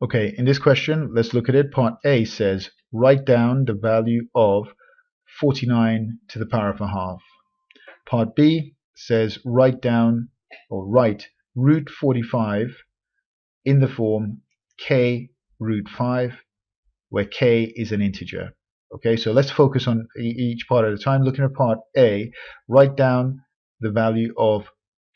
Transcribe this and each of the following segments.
Okay, in this question, let's look at it. Part A says, write down the value of 49 to the power of a half. Part B says, write down or write root 45 in the form k root 5, where k is an integer. Okay, so let's focus on each part at a time. Looking at part A, write down the value of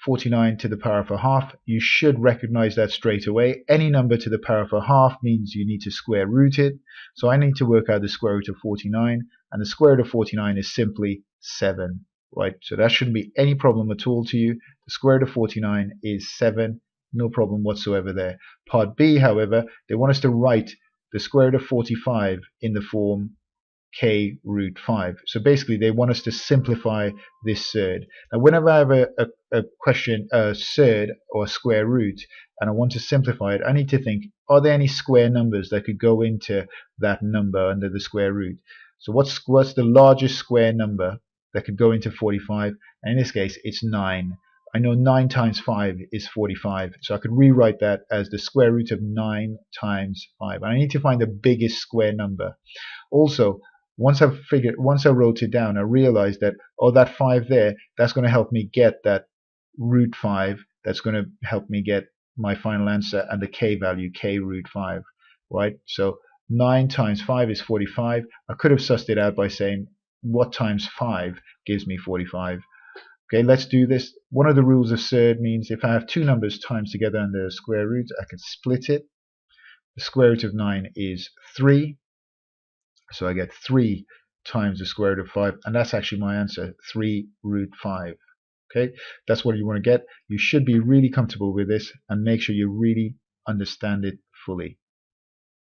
49 to the power of a half. You should recognize that straight away. Any number to the power of a half means you need to square root it. So I need to work out the square root of 49, and the square root of 49 is simply 7. Right, so that shouldn't be any problem at all to you. The square root of 49 is 7. No problem whatsoever there. Part B, however, they want us to write the square root of 45 in the form k root 5. So basically they want us to simplify this surd. Now whenever I have a question, a surd or a square root, and I want to simplify it, I need to think, are there any square numbers that could go into that number under the square root? So what's the largest square number that could go into 45? And in this case it's 9. I know 9 times 5 is 45, so I could rewrite that as the square root of 9 times 5. And I need to find the biggest square number. Also, once I wrote it down, I realized that, oh, that 5 there, that's going to help me get that root 5. That's going to help me get my final answer and the k value, k root 5, right? So 9 times 5 is 45. I could have sussed it out by saying, what times 5 gives me 45? Okay, let's do this. One of the rules of surd means if I have two numbers times together under a square root, I can split it. The square root of 9 is 3. So I get 3 times the square root of 5, and that's actually my answer, 3 root 5. Okay, that's what you want to get. You should be really comfortable with this and make sure you really understand it fully.